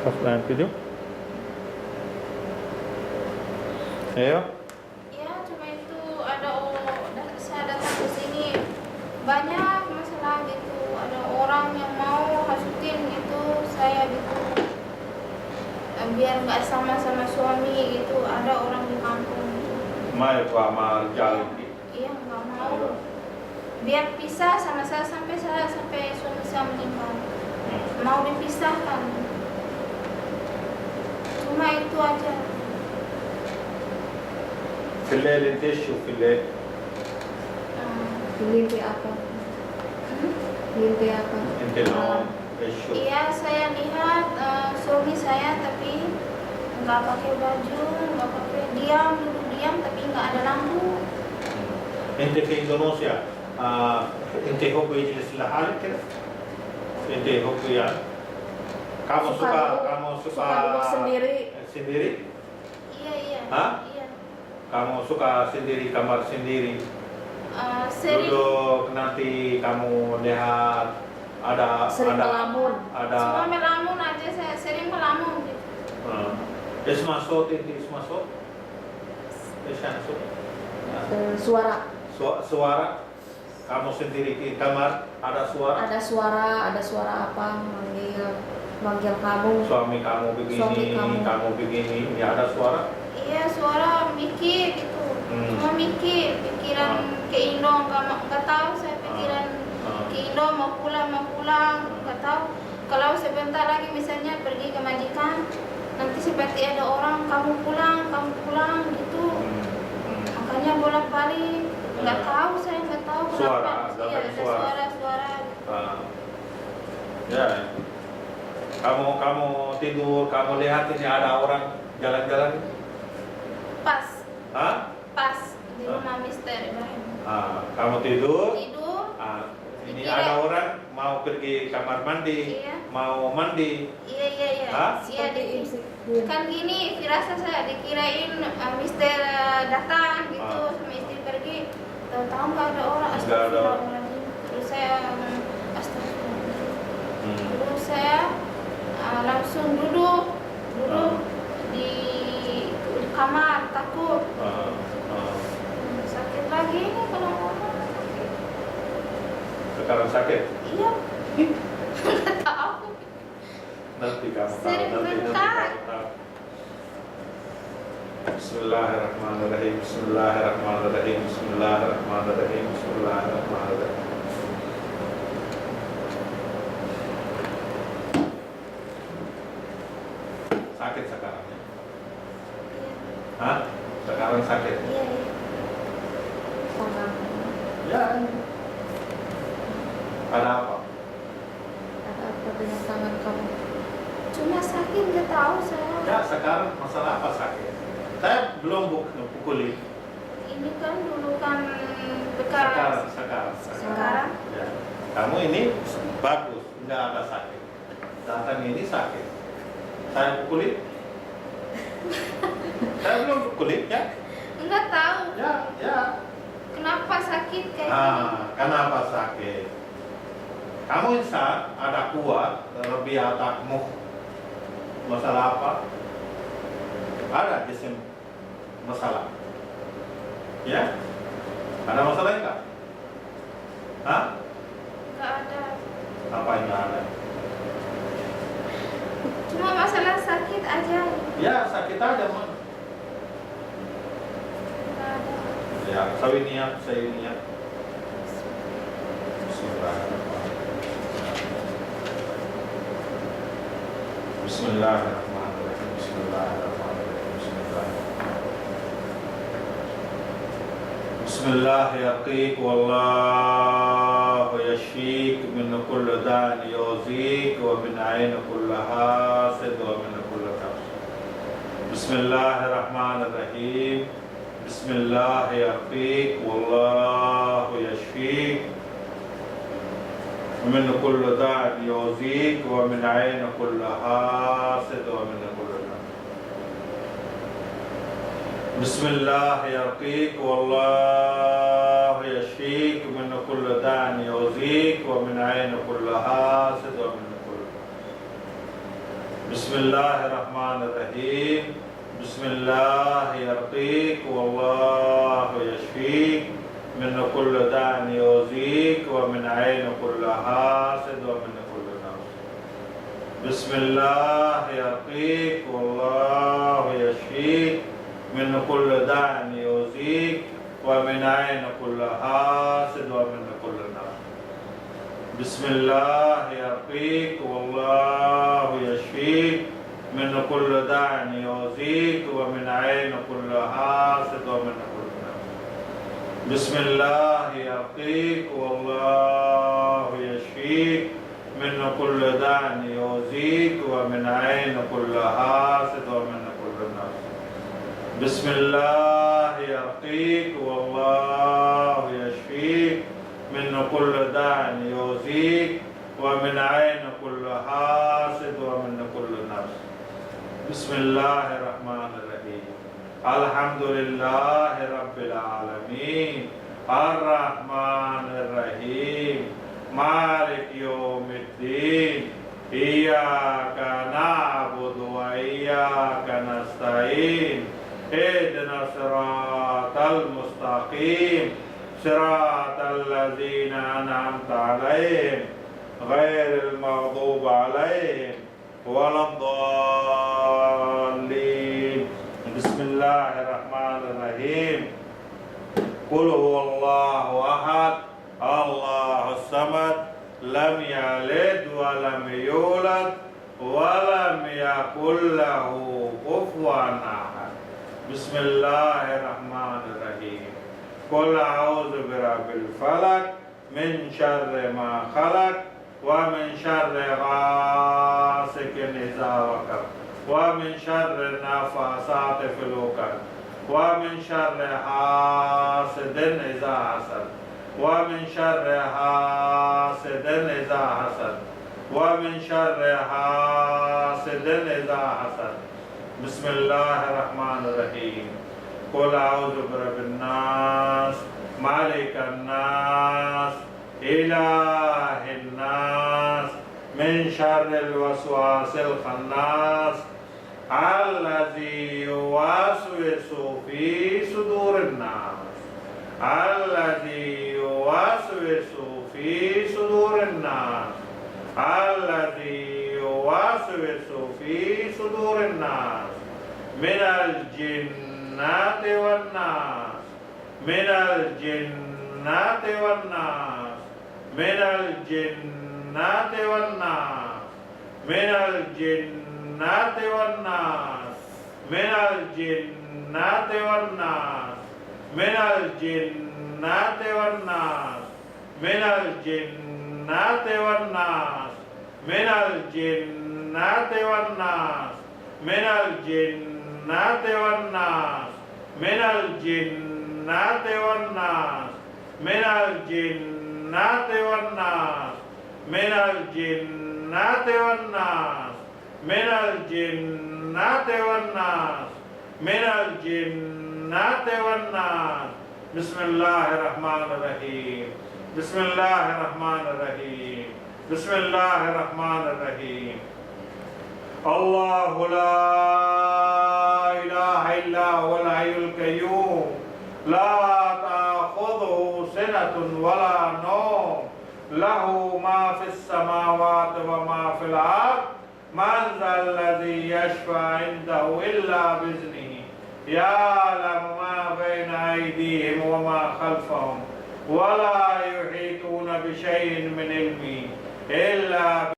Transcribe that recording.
Faslan 7. Ayo. Ya, cuma itu saya datang ke sini banyak masalah gitu. Ada orang yang mau hasutin gitu saya gitu. Biar nggak sama-sama suami gitu. Ada orang di kampung. Mai ko amal jalan. Iya, nggak mau. Biar pisah sama saya sampai suami saya meninggal. Mau dipisahkan. Cuma itu aja. في الليل انت ايش في الليل؟ Mimpi apa? Mimpi apa? انت نوم ايش؟ Iya, saya lihat suami saya tapi nggak pakai baju, nggak pakai duduk diam tapi nggak ada lampu. انت في اندونيسيا انت هو يجلس لحالك كده؟ انت هو يعني kamu suka duduk sendiri. sendiri? Iya. Hah? Iya. Kamu suka sendiri, kamar sendiri? Sering. Duduk nanti kamu lihat Sering melamun. Cuma melamun aja, saya sering melamun gitu. اسمع صوت انت اسمع صوت ايش يعني صوت Suara. suara kamu sendiri di kamar ada suara Ada suara apa manggil kamu. suami kamu begini kamu begini ya ada suara Iya, suara mikir gitu. Cuma mikir, pikiran ke Indo nggak tahu saya pikiran ke Indo mau pulang nggak tahu. Kalau sebentar lagi misalnya pergi ke majikan, nanti seperti ada orang kamu pulang gitu. Makanya bolak-balik nggak tahu saya nggak tahu Suara, kenapa. Iya, ada suara. ya kamu tidur kamu lihat ini ada orang jalan-jalan Pas di rumah Mister Ibrahim. Kamu tidur ini Dikira. ada orang mau pergi kamar mandi Iya. mau mandi Iya. Hah? Iya, kan gini firasat saya dikirain Mister datang gitu sama istri pergi. Tahu nggak ada orang. Nggak ada orang. Astagfirullahaladzim. Terus saya Terus saya langsung duduk di kamar takut. Sakit lagi ini kalau ngomong. sekarang sakit Iya. Nggak tahu. nanti kamu tahu Sering nanti bengkak. kamu tahu. Bismillahirrahmanirrahim Bismillahirrahmanirrahim Bismillahirrahmanirrahim Bismillahirrahmanirrahim sakit sekarang ya? Hah? Sekarang sakit? Iya. Tangan. Ya. Ada apa? Ada apa dengan tangan kamu? Cuma sakit nggak tahu saya. Ya sekarang masalah apa sakit? Saya belum pukuli. Ini kan dulu kan bekas. Sekarang. Ya. Kamu ini bagus, nggak ada sakit. Datang ini sakit. Saya pukuli. Saya belum pukuli ya. Nggak tahu. Ya. Kenapa sakit kayak gini? Kenapa sakit? Kamu insan ada kuat, lebih atakmu. Masalah apa? Ada jisim masalah. Ya? Ada masalah enggak? Hah? Nggak ada. Apa yang nggak ada? Cuma masalah sakit aja. Ya sakit aja mah. Nggak ada. Ya, saya niat. Bismillahirrahmanirrahim. Bismillah yaqik wallahu yashik min kulli da'in yuzik wa min 'ain kulli hasid wa min kulli kafs. Bismillahirrahmanirrahim. Bismillah yaqik wallahu yashik min kulli da'in yuzik wa min 'ain kulli hasid wa min kulli kafs. Bismillah yarqiq wallahu yashfik min kulli da'in yuzik wa min 'ain kulli hasid wa min kulli Bismillahirrahmanirrahim. Bismillah yarqiq wallahu yashfiq min kulli da'in yuzik wa min 'ain kulli hasid wa min kulli nafs. Bismillah yarqiq wallahu yashfiq min kulli da'in yuzik wa min 'ain kulli hasid wa min kulli nafs. Bismillah yarqiq wallahu yashfiq min kulli da'in yuzik wa min 'ain kulli hasid wa min kulli nafs. Bismillah yarqiq wallahu yashfiq min kulli da'in yuzik wa min 'ain kulli hasid wa min kulli nafs. Bismillah yarqiq wallahu yashfiq min kulli da'in yuzik wa min 'ain kulli hasid wa min kulli nafs. Bismillahirrahmanirrahim. Alhamdulillahi rabbil alamin. Ar-Rahmanir-Rahim. Malik yaumiddin. Iyyaka na'budu wa iyyaka nasta'in. Ihdinas siratal mustaqim. Siratal ladzina an'amta 'alaihim ghairil maghdubi 'alaihim waladdallin. Bismillahirrahmanirrahim. Qul huwallahu ahad, Allahus samad, lam yalid wa lam yulad wa lam yakul lahu kufuwan ahad. Bismillahirrahmanirrahim. Qul a'udzu birabbil falaq min syarri ma khalaq wa min syarri ghasiqin idza waqab wa min syarri nafasati fil 'uqad wa min syarri hasidin idza hasad wa min syarri hasidin idza hasad wa min syarri hasidin idza hasad. Bismillahirrahmanirrahim. Qul a'udzu birabbin nas, malikan nas, ilahin nas, min syarril waswasil khannas, allazi yuwaswisu fi sudurin nas, allazi yuwaswisu fi sudurin nas, allazi yuwaswisu fi sudurin nas, minal jinnati wan nas, minal jinnati wan nas, minal jinnati wan nas, minal jinnati wan nas, minal jinnati wan nas, minal jinnati wan nas, minal jinnati wan nas, minal jinnati wan nas, minal jinnati wan nas, minal jinnati wan nas, minal jinnati wan nas, minal jinnati wan nas, minal jinnati wan nas, minal jinnati wan nas. Bismillahirrahmanirrahim. Bismillahirrahmanirrahim. Bismillahirrahmanirrahim. Allahu la ilaha illa huwal hayyul qayyum. La ta'khudhuhu sinatun wa la nawm. Lahu ma fis samawati wa ma fil ard. Man dhal ladzi yashfa 'indahu illa bi'iznihi. Ya'lamu ma baina aydihim wa ma khalfahum. Wa la yuhituna bi syai'in min ilmihi illa